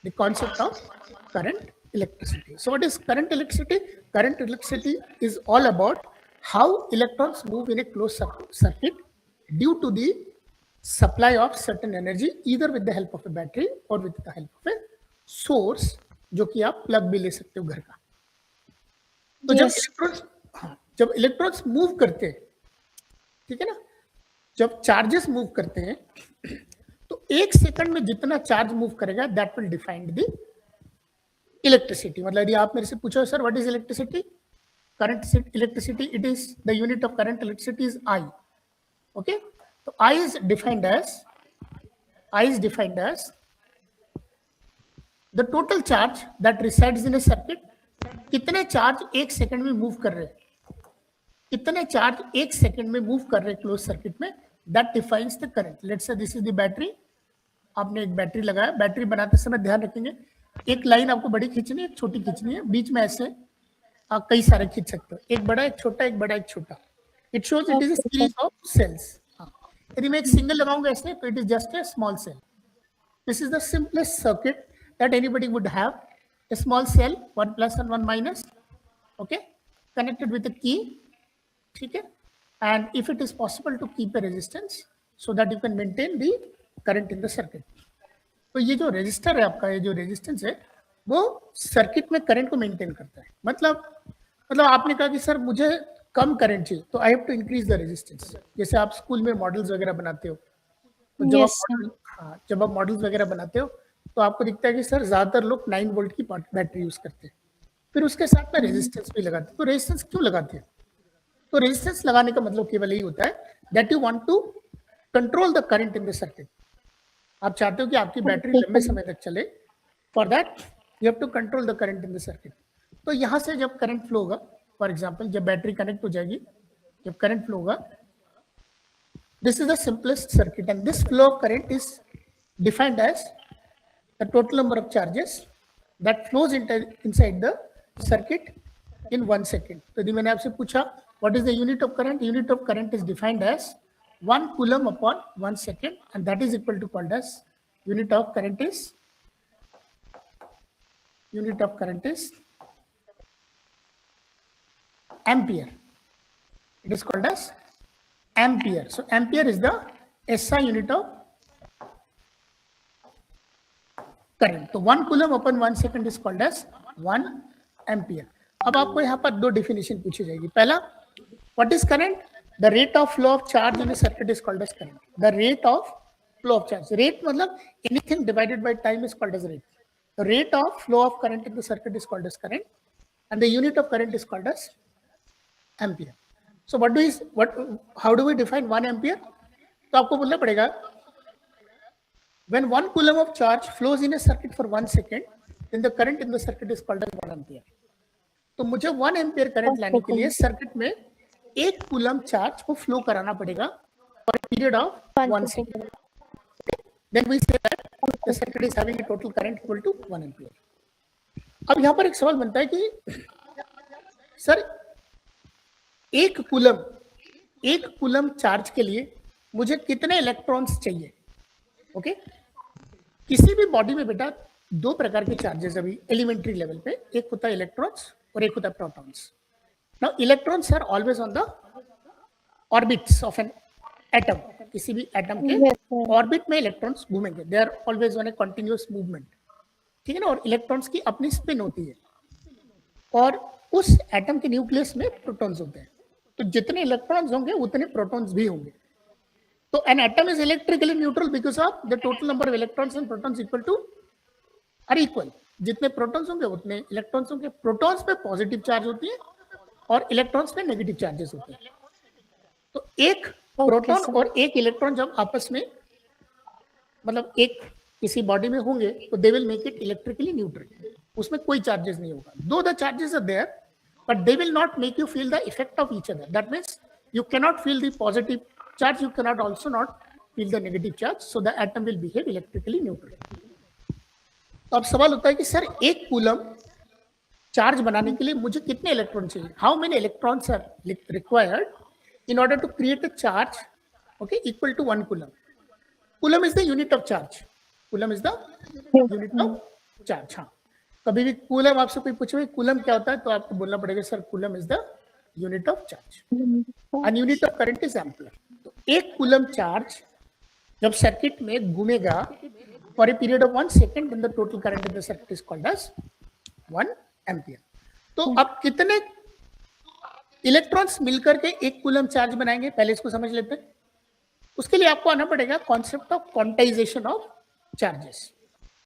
the concept of current electricity. So what is current electricity? Current electricity is all about how electrons move in a closed circuit due to the supply of certain energy either with the help of a battery or with the help of a source, जो कि आप plug भी ले सकते हो घर का. तो जब इलेक्ट्रॉन्स मूव करते हैं, ठीक है ना, जब चार्जेस मूव करते हैं तो एक सेकंड में जितना चार्ज मूव करेगा that will define the electricity. मतलब यदि आप मेरे से पूछो sir what is electricity, current electricity, it is the unit of current electricity is I. Okay, तो I is defined as the total charge that resides in a circuit. कितने charge एक second में मूव कर रहे हैं, कितने charge एक second में मूव कर रहे हैं क्लोज सर्किट में, that defines the current. Let's say this is the battery. आपने एक बैटरी लगाया, बैटरी बनाते समय ध्यान रखेंगे एक लाइन आपको बड़ी खींचनी है, एक छोटी खींचनी है, बीच में ऐसे आप कई सारे खींच सकते हो, एक बड़ा एक छोटा, एक बड़ा एक छोटा. It shows it is a series of cells. यदि मैं एक सिंगल लगाऊंगा ऐसे तो it is just a small cell. This is the simplest circuit that anybody would have. A small cell, 1 plus and 1 minus, okay, connected with a key, ठीक है, and if it is possible to keep a resistance so that you can maintain the current in the circuit. तो ये जो resistor है आपका, ये जो resistance है वो सर्किट में करंट को मेंटेन करता है. मतलब आपने कहा कि सर मुझे कम करंट चाहिए तो I have to increase the resistance. जैसे आप स्कूल में मॉडल्स वगैरह बनाते हो तो जब आप मॉडल्स वगैरह बनाते हो तो आपको दिखता है कि सर ज्यादातर लोग 9 वोल्ट की बैटरी यूज करते हैं, फिर उसके साथ में रेजिस्टेंस भी लगाते हैं. तो रेजिस्टेंस क्यों लगाते हैं? तो रेजिस्टेंस लगाने का मतलब केवल यही होता है that you want to control the current in the circuit. आप चाहते हो कि आपकी बैटरी लंबे समय तक चले. For that you have to control the current in the circuit. तो यहाँ से जब करंट फ्लो होगा, फॉर एग्जाम्पल जब बैटरी कनेक्ट हो जाएगी, जब करंट फ्लो होगा, this is the simplest circuit and this flow of current is defined as the total number of charges that flows inside the circuit in 1 second. तो यदि मैंने आपसे पूछा what is the unit of current, unit of current is defined as 1 coulomb upon 1 second and that is equal to called as unit of current is ampere. It is called as ampere. So ampere is the SI unit of current. तो 1 coulomb upon 1 second is called as 1 ampere. अब आपको यहाँ पर दो definition पूछी जाएगी. पहला, what is current? The rate of flow of charge in a circuit is called as current. The rate of flow of charge, rate मतलब anything divided by time is called as rate. The rate of flow of current in the circuit is called as current and the unit of current is called as ampere. So how do we define 1 ampere? तो आपको बोलना पड़ेगा when 1 coulomb of charge flows in a circuit for 1 second, then the current in the circuit is called as 1 ampere. तो मुझे 1 ampere current लाने के लिए circuit में 1 कूलम चार्ज को फ्लो कराना पड़ेगा for a period of 1 second. Then we say that the circuit is having a total current equal to 1 ampere. अब यहाँ पर एक सवाल बनता है कि सर 1 कूलम चार्ज के लिए मुझे कितने इलेक्ट्रॉन्स चाहिए? ओके, किसी भी बॉडी में बेटा दो प्रकार के चार्जेस अभी एलिमेंट्री लेवल पे, एक होता है इलेक्ट्रॉन्स और एक होता है protons. Now electrons are always on the orbits of an atom. किसी भी एटम के ऑर्बिट में इलेक्ट्रॉन्स घूमेंगे, they are always on a continuous movement, ठीक है ना. और इलेक्ट्रॉन्स की अपनी स्पिन होती है और उस एटम के न्यूक्लियस में प्रोटॉन्स होते हैं. तो जितने इलेक्ट्रॉन्स होंगे उतने प्रोटॉन्स भी होंगे. So an atom is electrically neutral because of the total number of electrons and protons are equal. जितने प्रोटॉन्स होंगे उतने इलेक्ट्रॉन्स होंगे. प्रोटॉन्स पे पॉजिटिव चार्ज होती है और इलेक्ट्रॉन्स पे नेगेटिव चार्जेस होते हैं. तो एक प्रोटॉन और एक इलेक्ट्रॉन जब आपस में मतलब एक किसी बॉडी में होंगे तो they will make it electrically neutral. उसमें कोई चार्जेस नहीं होगा. Though the charges are there but they will not make you feel the effect of each other. That means you cannot feel the positive charge, you cannot also not feel the negative charge, so the atom will behave electrically neutral. तो अब सवाल होता है कि sir 1 coulomb charge बनाने के लिए मुझे कितने इलेक्ट्रॉन चाहिए? How many electrons are required in order to create a charge, okay, equal to 1 coulomb. Coulomb is the unit of charge. Coulomb is the unit of charge. हाँ, कभी भी coulomb आपसे कोई पूछे कूलम क्या होता है तो आपको बोलना पड़ेगा sir coulomb is the unit of charge and unit of current is ampere. तो एक कूलम चार्ज जब सर्किट में घूमेगा for a period of 1 second then the total current in the circuit is called as 1 ampere. तो अब कितने electrons मिलकर के एक कूलम चार्ज बनाएंगे, पहले इसको समझ लेते हैं। उसके लिए आपको आना पड़ेगा concept of quantization of charges.